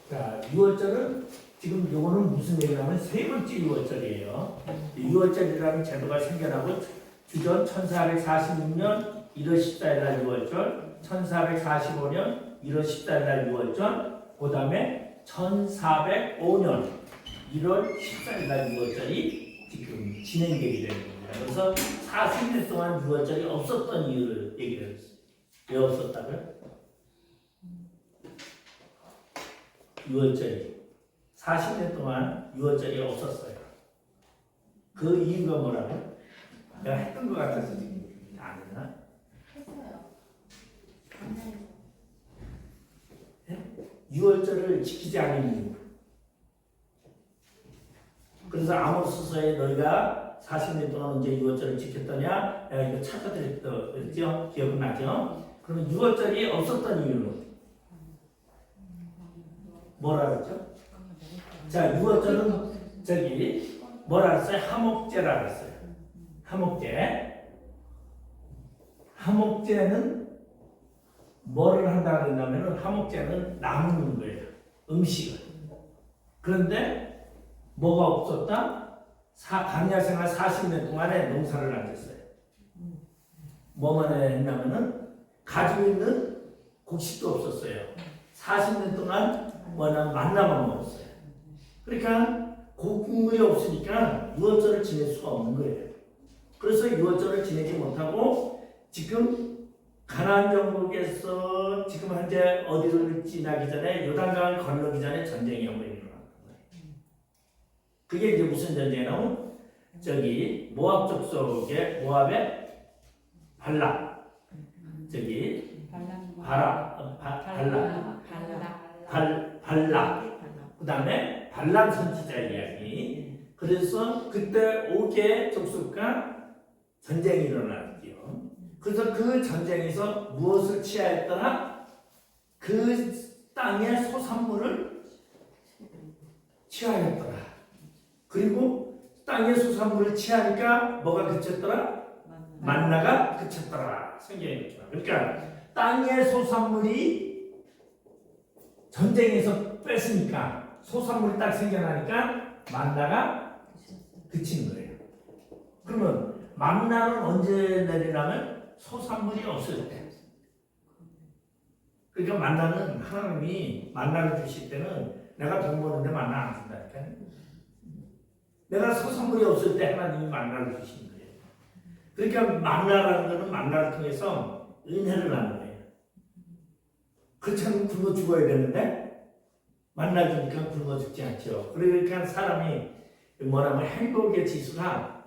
자, 6월절은 지금 요거는 무슨 얘기냐면 세 번째 6월절이에요. 6월절이라는 제도가 생겨나고 주전 1446년 1월 14일 날 6월절, 1445년 1월 14일 날 6월절, 그 다음에 1405년 1월 14일 날 6월절이 지금 진행되게 되는 겁니다. 그래서 40년 동안 6월절이 없었던 이유를 얘기를 했어요. 왜 없었다고요? 6월절이 40년 동안 6월절이 없었어요. 그 이유가 뭐라고요? 내가 했던 것 같아서 지금 안 했나? 했어요. 6월절을 지키지 않은 이유. 그래서 아모스서에 너희가 40년 동안 언제 6월절을 지켰더냐? 내가 이거 찾아드렸죠? 기억나죠? 그러면 6월절이 없었던 이유는 뭐라 그랬죠? 자, 6월절은 저기 뭐라 그랬어요? 하목제라 그랬어요. 하목제. 하목제는 뭐를 한다 그랬냐면은 하목제는 나누는 거예요. 음식을. 그런데 뭐가 없었다? 광야 생활 40년 동안에 농사를 안 졌어요. 뭐만 했냐면은 가지고 있는 곡식도 없었어요. 40년 동안 뭐냐면 만나만 먹었어요. 그러니까 곡물이 없으니까 6월절을 지낼 수가 없는 거예요. 그래서 6월절을 지내지 못하고 지금 가나안 정복에서 지금 현재 어디를 지나기 전에 요단강을 건너기 전에 전쟁이 한번 일어났던 거예요. 그게 이제 무슨 전쟁이냐면 저기 모압 족속의 모압의 발락 저기 발락 그 다음에 발람 선지자 이야기. 그래서 그때 5개 족속과 전쟁이 일어났죠. 그래서 그 전쟁에서 무엇을 취하였더라? 그 땅의 소산물을 취하였더라. 그리고 땅의 소산물을 취하니까 뭐가 그쳤더라? 만나가 그쳤더라. 성경에 그렇죠. 그러니까 땅의 소산물이 전쟁에서 뺐으니까 소산물이 딱 생겨나니까 만나가 그치는 거예요. 그러면 만나는 언제 내리냐면 소산물이 없을 때. 그러니까 만나는 하나님이 만나를 주실 때는 내가 돈 버는데 만나 안 준다니까. 내가 소산물이 없을 때 하나님이 만나를 주시는 거예요. 그러니까 만나라는 것은 만나를 통해서 은혜를 하는 거예요. 그렇지 않으면 굶어 죽어야 되는데 만나 주니까 굶어 죽지 않죠. 그러니까 사람이 뭐라면 행복의 지수가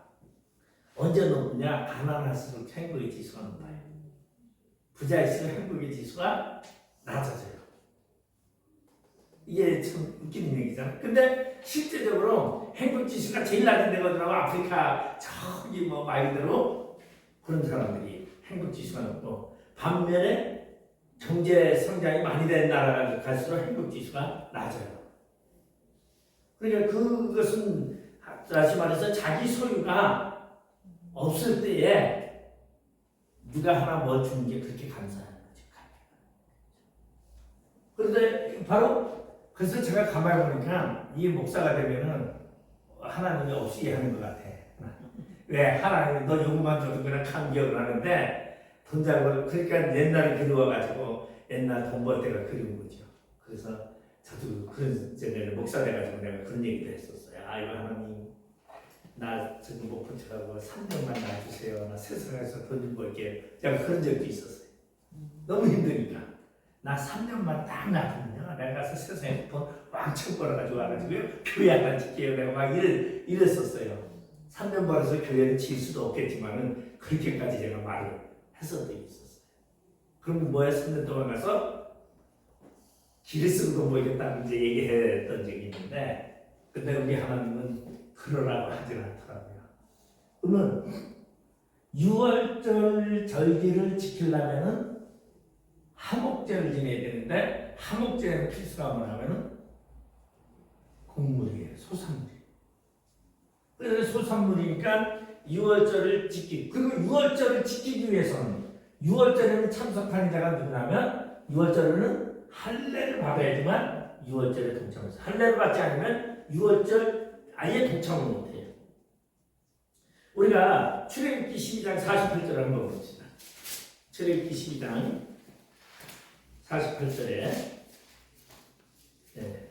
언제 높냐? 가난할수록 행복의 지수가 높아요. 부자일수록 행복의 지수가 낮아져요. 이게 참 웃기는 얘기잖아. 근데 실제적으로 행복 지수가 제일 낮은 데가 어디라고? 아프리카 저기 뭐 말대로 그런 사람들이 행복 지수가 높고 반면에 경제 성장이 많이 된 나라가 갈수록 행복 지수가 낮아요. 그러니까 그것은 다시 말해서 자기 소유가 없을 때에 누가 하나 뭘 주는 게 그렇게 감사한 거지. 그런데 바로 그래서 제가 가만히 보니까 이 목사가 되면은 하나님이 없이 하는 것 같아. 왜 하나님이 너 요구만 줘도 그냥 감격을 하는데 돈 잘 벌 그러니까 옛날에 그리워가지고 옛날 돈 벌 때가 그리운 거죠. 그래서 저도 그런 전에 목사 돼가지고 내가 그런 얘기도 했었어요. 이거 하나님 나 저기 목표 쳐가고 3년만 놔주세요. 나 세상에서 돈 좀 벌게. 제가 그런 적도 있었어요. 너무 힘드니까. 나 3년만 딱 놔두면요. 내가 가서 세상에 돈 왕창 벌어가지고 와가지고요. 교회 하나 지켜요. 내가 막 이랬었어요. 3년 벌어서 교회를 지을 수도 없겠지만은 그렇게까지 제가 말을 했었던 게 있었어요. 그럼 뭐야? 3년 동안 가서 길을 쓰고 돈 벌겠다는 이제 얘기했던 적이 있는데 근데 우리 하나님은 그러라고 하진 않더라고요. 그러면 6월절 절기를 지키려면은 하목제를 지내야 되는데 하목제는 필수가 뭐냐면은 곡물이에요. 소산물이에요. 그래서 소산물이니까 6월절을 그리고 6월절을 지키기 위해서는 6월절에는 참석하는 자가 누구냐면 6월절에는 할례를 받아야지만 유월절에 동참해서 할례를 받지 않으면 유월절 아예 동참을 못해요. 우리가 출애굽기 12장 48절을 한번 봅시다. 출애굽기 12장 48절에 네.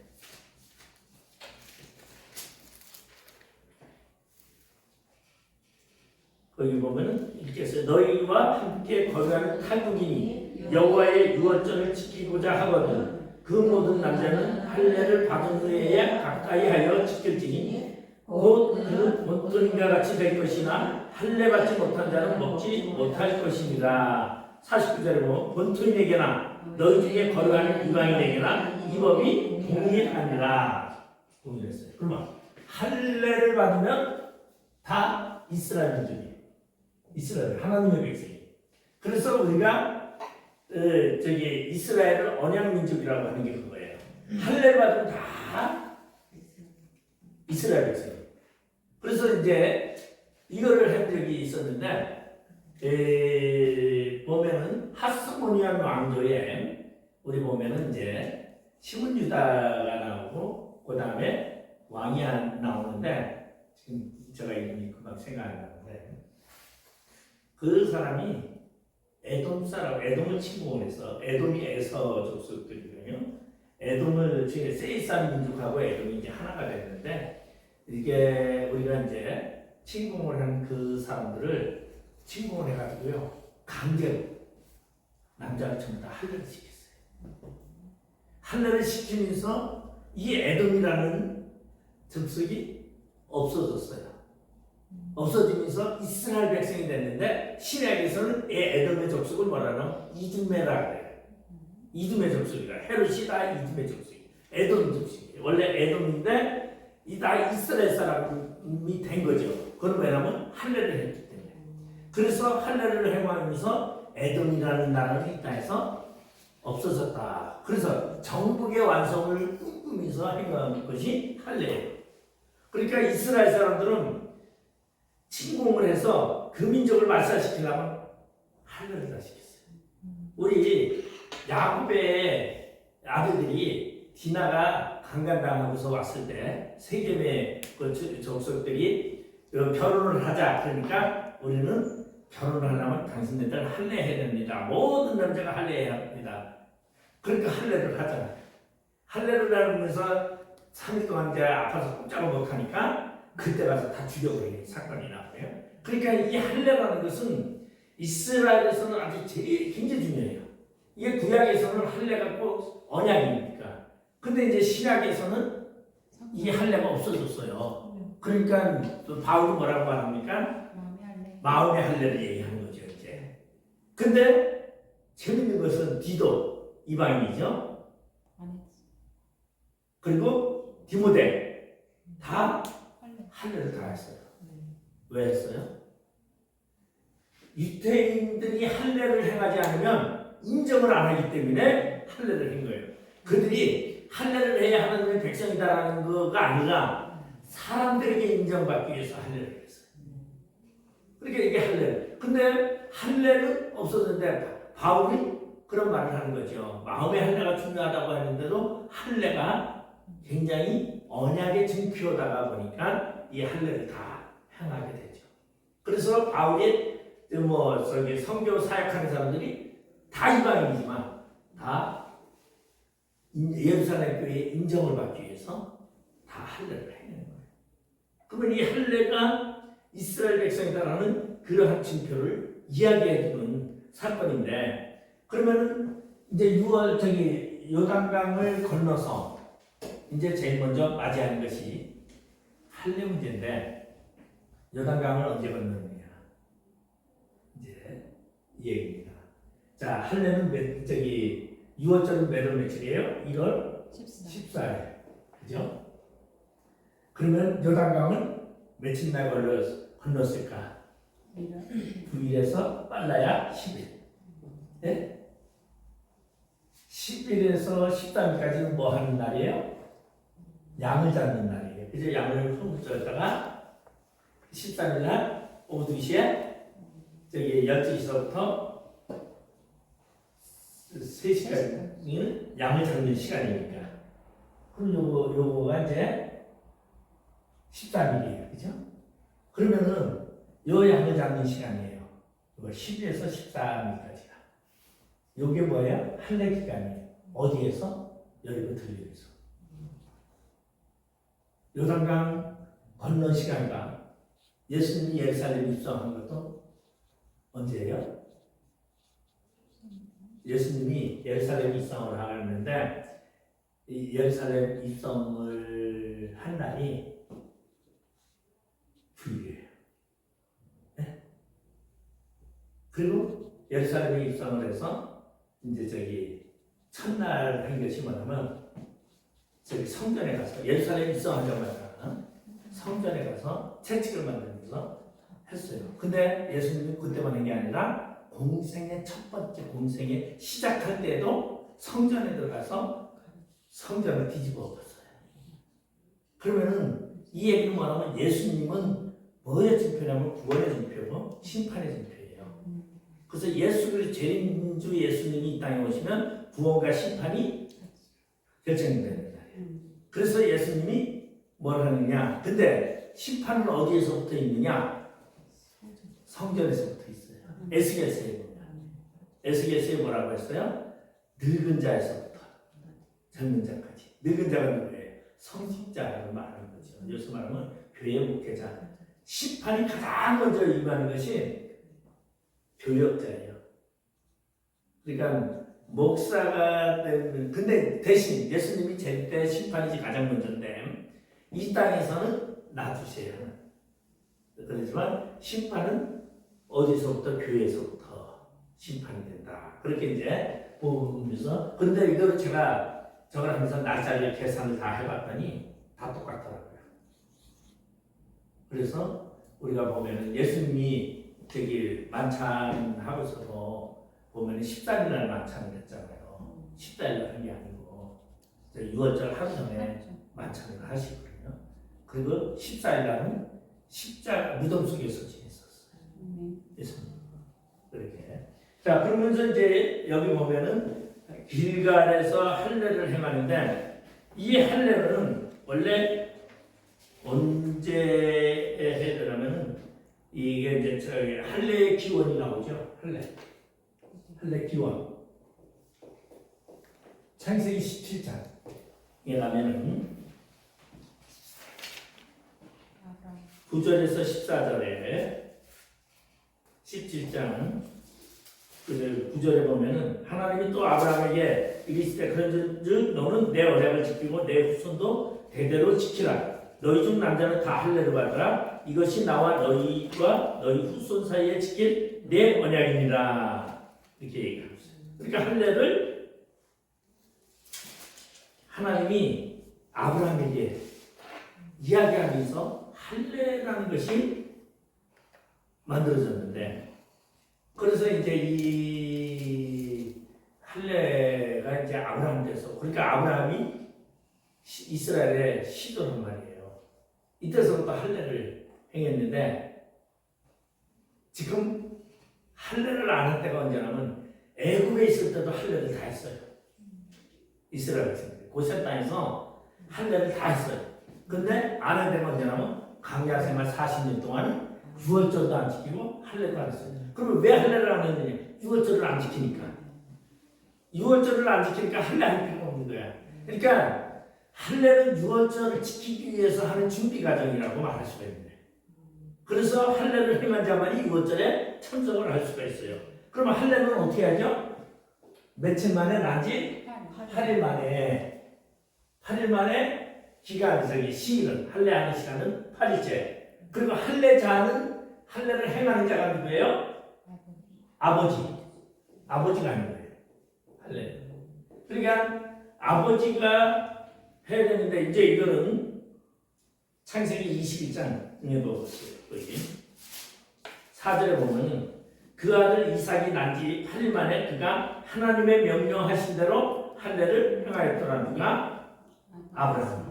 거기 보면은 이렇게 써요. 너희와 함께 거류하는 탈북인이 여호와의 유월절을 지키고자 하거든 그 모든 남자는 할례를 받은 후에야 가까이 하여 지킬지니 곧 그는 본토인과 같이 될 것이나 할례 받지 못한 자는 먹지 못할 것입니다. 49절에 보면 본토인에게나 너희 중에 거류하는 이방인에게나 이 법이 동일하니라. 동일했어요. 그러면 할례를 받으면 다 이스라엘 민족이에요. 이스라엘 하나님의 백성이. 그래서 우리가 이스라엘을 언약 민족이라고 하는 게 그거예요. 할례를 받으면 다 이스라엘 백성. 그래서 이제 이거를 한 적이 있었는데 보면은 하스모니안 왕조에 우리 보면은 이제 시몬 유다가 나오고 그 다음에 왕이 나오는데 지금 제가 이름이 금방 생각 안 나는데 그 사람이 에돔 사람, 에돔을 침공해서 에돔이 에서 족속들이거든요. 에돔을 중에 세이산 민족하고 에돔이 이제 하나가 됐는데 이게 우리가 이제 침공을 한 그 사람들을 침공을 해가지고요 강제로 남자를 전부 다 할례를 시켰어요. 할례를 시키면서 이 에돔이라는 족속이 없어졌어요. 없어지면서 이스라엘 백성이 됐는데 신약에서는 에돔의 족속을 뭐라나 이두메라 그래요. 이두메 족속이라 헤롯이다 이두메 족속. 에돔 족속이에요. 원래 에돔인데 이 다 이스라엘 사람이 된 거죠. 그건 왜냐면 할례를 했기 때문에. 그래서 할례를 행하면서 에돔이라는 나라를 이 땅에서 없어졌다. 그래서 정복의 완성을 꿈꾸면서 행하는 것이 할례예요. 그러니까 이스라엘 사람들은 침공을 해서 그 민족을 말살시키려면 할례를 다 시켰어요. 우리 야곱의 아들들이 디나가 강간당하고서 왔을 때 세겜의 그 족속들이 결혼을 하자. 그러니까 우리는 결혼을 하려면 당신네들 할례해야 됩니다. 모든 남자가 할례해야 합니다. 그러니까 할례를 하잖아요. 할례를 하면서 3일 동안 이제 아파서 꼼짝을 못하니까 그때 가서 다 죽여버리는 사건이 나와요. 그러니까 이 할례라는 것은 이스라엘에서는 아주 제일 굉장히 중요해요. 이게 구약에서는 할례가 꼭 언약이니까. 근데 이제 신약에서는 이 할례가 없어졌어요. 그러니까 또 바울은 뭐라고 합니까? 마음의 할례를 얘기하는 거죠, 이제. 근데 재밌는 것은 디도 이방인이죠. 그리고 디모데 다 할례를 다 했어요. 왜 했어요? 유대인들이 할례를 행하지 않으면 인정을 안 하기 때문에 할례를 한 거예요. 그들이 할례를 해야 하나님의 백성이다라는 거가 아니라 사람들에게 인정받기 위해서 할례를 했어요. 그러니까 이게 할례. 근데 할례는 없었는데 바울이 그런 말을 하는 거죠. 마음의 할례가 중요하다고 하는데도 할례가 굉장히 언약의 증표다가 보니까 이 할례를 다 행하게 되죠. 그래서 바울이 선교 사역하는 사람들이 다 이방인이지만 다 예루살렘 교회에 인정을 받기 위해서 다 할례를 해내는 거예요. 그러면 이 할례가 이스라엘 백성이다라는 그러한 증표를 이야기해주는 사건인데, 그러면은 이제 요단강을 건너서 이제 제일 먼저 맞이하는 것이 할례 문제인데, 요단강을 언제 건너느냐 이제 이 얘기입니다. 자, 할례는 6월절은 매월 며칠이에요? 1월 14일. 그죠? 그러면 요단강은 며칠 날 건넜을까? 9일에서 빨라야 10일. 네? 10일에서 13일까지는 뭐 하는 날이에요? 양을 잡는 날이에요. 그죠? 양을 훔쳤다가 13일 날 오후 2시에 12시서부터 3시까지는 양을 잡는 시간이니까 그럼 요거가 이제 13일이에요. 그죠? 그러면은 요 양을 잡는 시간이에요. 이거 10에서 13일까지가. 요게 뭐예요? 할례 기간이에요. 어디에서? 여리고 들리에서. 요단강 건너 시간과 예수님이 예루살렘 입성한 것도 언제예요? 예수님이 예루살렘 입성을 하는데 이 예루살렘 입성을 한 날이 주일이에요. 네? 그리고 예루살렘에 입성을 해서 이제 저기 첫날 한 것이 뭐냐면 저기 성전에 가서 예루살렘 입성하자마자 성전에 가서 채찍을 만들면서 했어요. 근데 예수님이 그때만 한 게 아니라 공생의 첫 번째 공생에 시작할 때도 성전에 들어가서 성전을 뒤집어 엎었어요. 그러면은 이 얘기는 뭐냐면 예수님은 뭐의 증표냐면 구원의 증표고 심판의 증표예요. 그래서 예수 그리스도 죄인주 예수님이 이 땅에 오시면 구원과 심판이 결정되는 거예요. 그래서 예수님이 뭘 하느냐? 근데 심판은 어디에서부터 있느냐? 성전에서부터 있어요. 에스겔서에 보면 에스겔서에 뭐라고 했어요? 늙은 자에서부터 젊은 자까지. 늙은 자가 누구예요? 성직자를 말하는 거죠. 여기서 말하면 교회 목회자. 심판이 가장 먼저 임하는 것이 교역자예요. 그러니까 목사가 되는, 근데 대신 예수님이 제때 심판이 가장 먼저인데 이 땅에서는 놔두세요. 그렇지만 심판은 어디서부터? 교회에서부터 심판이 된다. 그렇게 이제 보면서, 근데 이거를 저걸 하면서 날짜를 계산을 다 해봤더니 다 똑같더라고요. 그래서 우리가 보면은 예수님이 저기 만찬하고서도 보면은 14일 날 만찬을 했잖아요. 14일 날 한 게 아니고 6월절 하루 전에 만찬을 하시거든요. 그리고 14일 날은 십자가 무덤 속에서 지냈었어요. 예수님. 그렇게. 자, 그러면서 이제 여기 보면은 길갈에서 할례를 행하는데 이 할례는 원래 언제 해야 되냐면은 이게 이제 저기 할례의 기원이 나오죠. 할례 기원. 창세기 17장에 가면은 9절에서 14절에 17장 9절에 보면은 하나님이 또 아브라함에게 이르시되 그런즉 너는 내 언약을 지키고 내 후손도 대대로 지키라. 너희 중 남자는 다 할례를 받으라. 이것이 나와 너희와 너희 후손 사이에 지킬 내 언약이니라. 이렇게 얘기하고 있어요. 그러니까 할례를 하나님이 아브라함에게 이야기하면서 할례라는 것이 만들어졌는데, 그래서 이제 이 할례가 이제 아브라함 돼서, 그러니까 아브라함이 이스라엘의 시도란 말이에요. 이때서부터 할례를 행했는데, 지금 할례를 안 할 때가 언제냐면 애굽에 있을 때도 할례를 다 했어요. 이스라엘 백성들 고센 땅에서 할례를 다 했어요. 근데 안 할 때가 언제냐면 광야 생활 40년 동안 6월절도 안 지키고 할례도 안 했어요. 그러면 왜 할례를 안 했느냐? 6월절을 안 지키니까. 6월절을 안 지키니까 할례 할 필요가 없는 거야. 그러니까 할례는 6월절을 지키기 위해서 하는 준비 과정이라고 말할 수가 있는데, 그래서 할례를 행한 자만이 6월절에 참석을 할 수가 있어요. 그러면 할례는 어떻게 하죠? 며칠 만에 난지 8일 만에 8일 만에 기간, 시일은 할례하는 시간은 8일째. 그리고 할례자는 할례를 행하는 자가 누구예요? 아버지가 아닌 거예요. 할례. 그러니까 아버지가 해야 되는데, 이제 이거는 창세기 21장에도 여기 4절에 보면 그 아들 이삭이 난 지 8일 만에 그가 하나님의 명령하신 대로 할례를 행하였더라. 누가? 아브라함.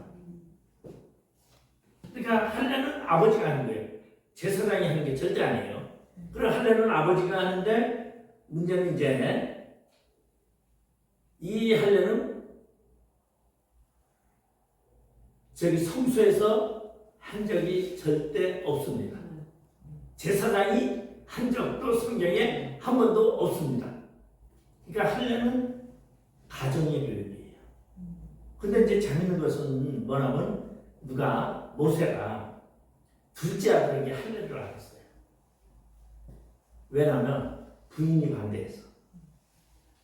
그러니까 할례는 아버지가 하는 거예요. 제사장이 하는 게 절대 아니에요. 그리고 할례는 아버지가 하는데, 문제는 이제 이 할례는 저기 성소에서 한 적이 절대 없습니다. 제사장이 한 적도 성경에 한 번도 없습니다. 그러니까 할례는 가정의 교육이에요. 근데 이제 재밌는 것은 뭐냐면 모세가 둘째 아들에게 할례를 안 했어요. 왜냐하면 부인이 반대해서.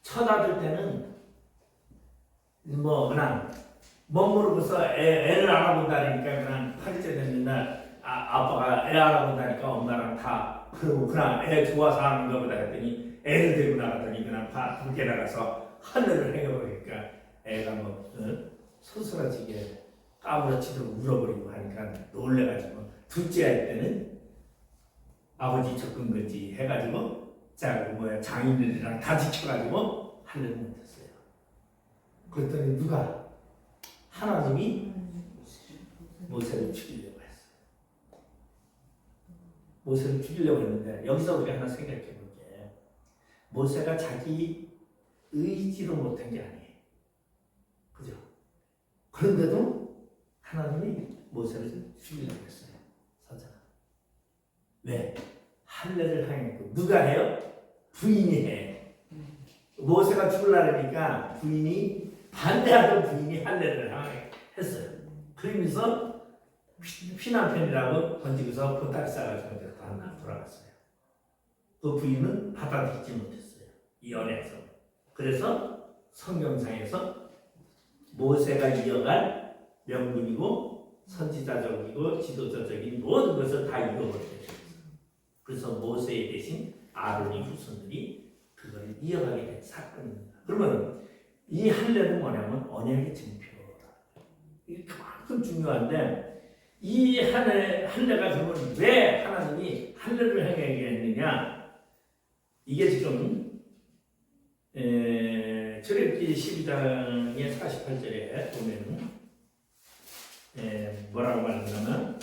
첫 아들 때는 그냥 멋모르고서 애를 알아본다니까 그냥 8일째 되는 날 아빠가 애 알아본다니까 엄마랑 다 그러고 그냥 애 좋아서 하는 거보다 했더니 애를 데리고 나갔더니 그냥 밖에 나가서 할례를 해버리니까 애가 서스라지게 까무러치도록 울어버리고 하니까 놀래가지고 둘째 할 때는 아버지 접근 금지 해가지고 장인들이랑 다 지켜가지고 할례를 못했어요. 그랬더니 하나님이 모세를 죽이려고 했어요. 모세를 죽이려고 했는데 여기서 우리가 하나 생각해 볼게. 모세가 자기 의지로 못한 게 아니에요. 그죠? 그런데도 하나님이 모세를 죽이려고 했어요. 사자. 왜? 할례를 행했고 누가 해요? 부인이 해. 모세가 죽으려니까 부인이 반대하던 부인이 할례를 했어요. 그러면서 피난편이라고 던지고서 보따리 싸가지고 돌아갔어요. 그 부인은 받아들이지 못했어요. 이 연애에서. 그래서 성경상에서 모세가 이어갈 명분이고 선지자적이고 지도자적인 모든 것을 다 잃어버리게 됐어요. 그래서 모세에 대신 아론의 후손들이 그걸 이어가게 된 사건입니다. 그러면 이 할례는 뭐냐면 언약의 증표다. 이게 그만큼 중요한데 이 할례가 그러면 왜 하나님이 할례를 행하게 했느냐? 이게 지금 출애굽기 12장의 48절에 보면은 뭐라고 말하냐면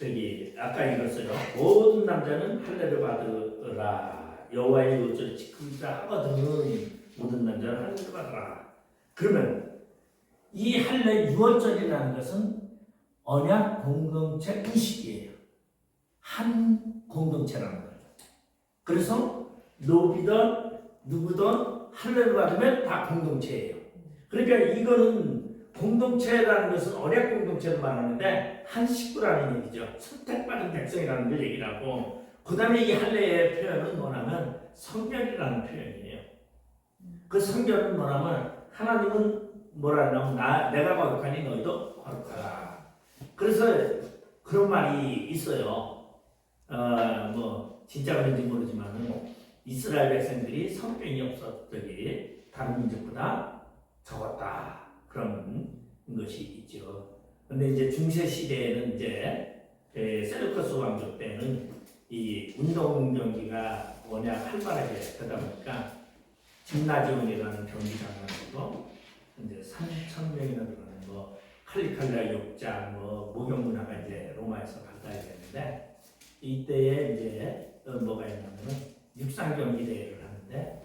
여기 아까 읽었어요. 모든 남자는 할례를 받으라. 여호와의 요절을 지키자 하거든. 모든 남자는 할례를 받으라. 그러면 이 할례 유월절이라는 것은 언약 공동체 의식이에요. 한 공동체라는 거예요. 그래서 노비든 누구든 할례를 받으면 다 공동체예요. 그러니까 이거는 공동체라는 것은 언약 공동체를 말하는데 한 식구라는 얘기죠. 선택받은 백성이라는 걸 얘기를 하고 그 다음에 이 할례의 표현은 뭐냐면 성결이라는 표현이에요. 그 성결은 뭐냐면 하나님은 뭐라냐면 내가 거룩하니 너희도 거룩하라. 그래서 그런 말이 있어요. 진짜 그런지 모르지만 이스라엘 백성들이 성경이 없었더니 다른 민족보다 적었다. 그런 것이 있죠. 근데 이제 중세 시대에는 이제 셀루커스 왕조 때는 이 운동 경기가 워낙 활발하게 되다 보니까 짐나지온이라는 경기장을 가지고 이제 3,000명이나 들어가는 칼리칼라 욕장 목욕 문화가 이제 로마에서 발달이 됐는데 이때에 이제 뭐가 있냐면은 육상 경기 대회를 하는데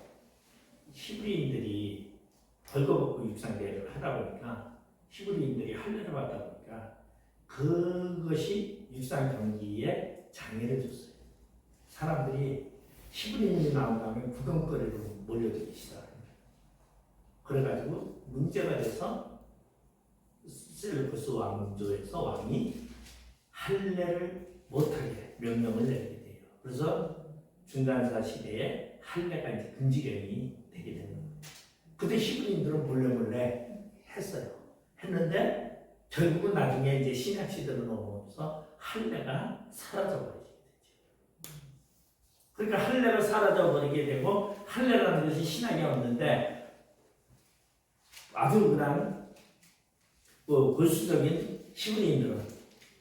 히브리인들이 벌거벗고 육상 대회를 하다 보니까 히브리인들이 할례를 받다 보니까 그것이 육상 경기에 장애를 줬어요. 사람들이 히브리인이 나온 다음에 구경거리로 몰려들기 시작합니다. 그래가지고 문제가 돼서 셀루커스 왕조에서 왕이 할례를 못하게 명령을 내리게 돼요. 그래서 중간사 시대에 할례가 이제 금지령이 되게 되는 거예요. 그때 히브리인들은 몰래 했어요. 했는데 결국은 나중에 이제 신약 시대로 넘어오면서 할례가 사라져버리게 되죠. 그러니까 할례가 사라져버리게 되고 할례라는 것이 신약에 없는데 아주 그냥 보수적인 히브리인들은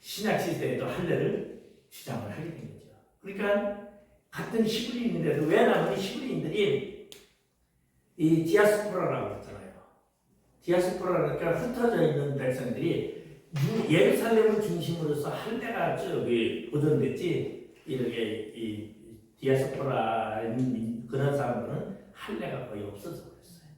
신약 시대에도 할례를 주장을 하게 된 거죠. 그러니까 같은 히브리인인데도 왜냐하면 히브리인들이 이 디아스포라라고 했잖아요. 디아스포라니까 흩어져 있는 백성들이 예루살렘을 중심으로서 할례가 저기 보존됐지 이렇게 이 디아스포라 그런 사람들은 할례가 거의 없어져 버렸어요.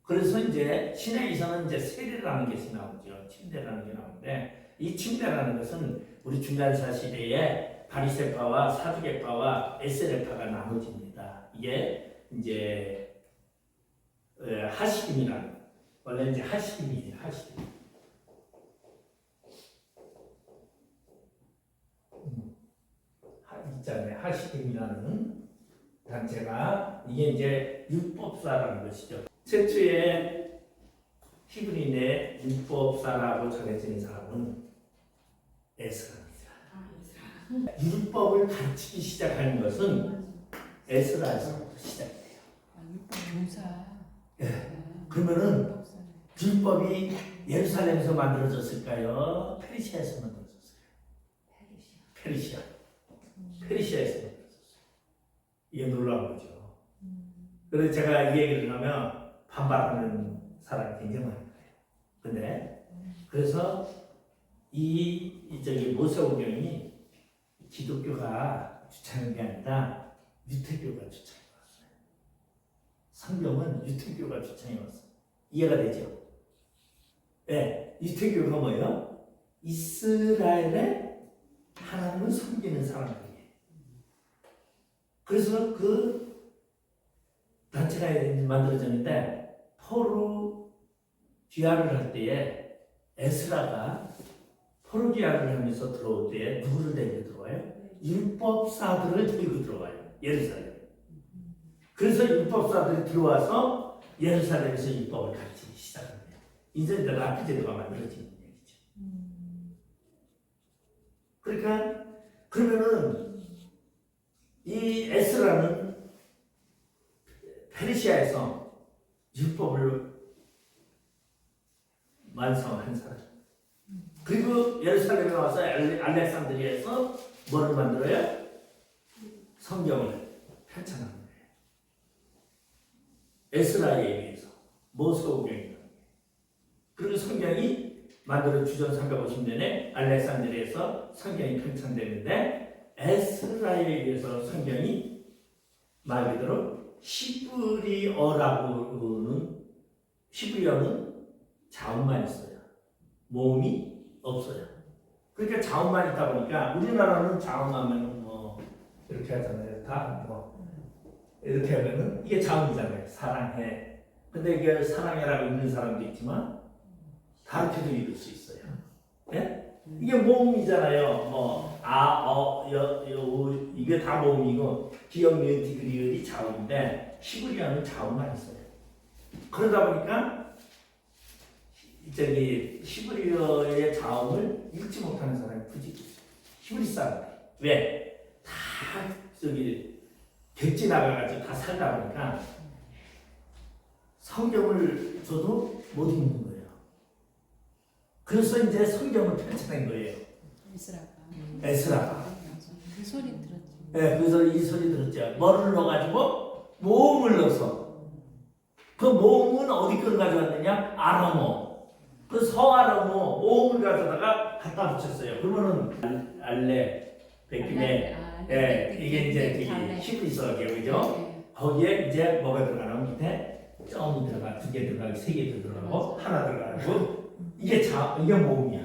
그래서 이제 신약에서는 이제 세례라는 것이 나오죠. 침례라는 게 나오는데 이 침례라는 것은 우리 중간사 시대에 바리새파와 사두개파와 에스레파가 나눠집니다. 이게 이제 하시dim이라는 원래 이제 하시dim이에요. 하시dim. 있잖아요. 하시딤이라는 단체가 이게 이제 율법사라는 것이죠. 최초의 히브리인의 율법사라고 전해지는 사람은 에스라입니다. 율법을 가르치기 시작하는 것은 에스라에서부터 시작돼요. 율법 교사. 네. 그러면은 율법이 예루살렘에서 만들어졌을까요? 페르시아에서 만들어졌을까요? 페르시아에서 만들어졌어요. 이게 놀라운 거죠. 그래서 제가 이 얘기를 하면 반발하는 사람이 굉장히 많은 거예요. 근데 그래서 저기 모세오경이 기독교가 주창한 게 아니라 유태교가 주창해 왔어요. 성경은 유태교가 주창해 왔어요. 이해가 되죠? 네, 유태교가 뭐예요? 이스라엘의 하나님을 섬기는 사람들이에요. 그래서 그 단체가 만들어졌는데 포르기아를 할 때에 에스라가 포르기아를 하면서 들어올 때에 누구를 데리고 들어와요? 율법사들을 데리고 들어와요. 예루살렘. 그래서 율법사들이 들어와서 예루살렘에서 율법을 가르치기 시작합니다. 이제 라피 제도가 만들어지는 얘기죠. 그러니까 그러면은 이 에스라는 페르시아에서 율법을 완성한 사람. 그리고 예루살렘에 와서 알렉산드리아에서 뭐를 만들어요? 성경을 펼쳐나가는 거예요. 에스라에 의해서 모세오경이라는 거예요. 그리고 성경이 만들어 주전 350년에 알렉산드리아에서 성경이 편찬되는데 에스라에 의해서 성경이 말 그대로 히브리어는 자음만 있어요. 모음이 없어요. 그러니까 자음만 있다 보니까 우리나라는 자음하면 뭐 이렇게 하잖아요. 다 뭐 이렇게 하면은 이게 자음이잖아요. 사랑해. 근데 이게 사랑해라고 읽는 사람도 있지만 다르게도 읽을 수 있어요. 예? 이게 모음이잖아요. 뭐 이게 다 모음이고 기역, 니은, 디귿, 리을이 자음인데 히브리어는 자음만 있어요. 그러다 보니까 저기 히브리어의 자음을 읽지 못하는 사람이 굳이 히브리 사람들 왜? 다 저기 객지 나가가지고 다 살다 보니까 성경을 줘도 못 읽는 거예요. 그래서 이제 성경을 펼쳐낸 거예요. 에스라가. 그 소리 들었죠. 네, 그래서 이 소리 들었죠. 뭐를 넣어가지고 모음을 넣어서 그 모음은 어디 걸 가져왔느냐? 아람어. 그 서아람어 모음을 가져다가 갖다 붙였어요. 그러면은 알레, 베키메, 이게 이제 되게 히브리서예요, 그죠? 거기에 이제 뭐가 들어가냐면 밑에 점이 들어가, 2개 들어가고 3개 들어가고 하나 들어가고 이게 모음이야.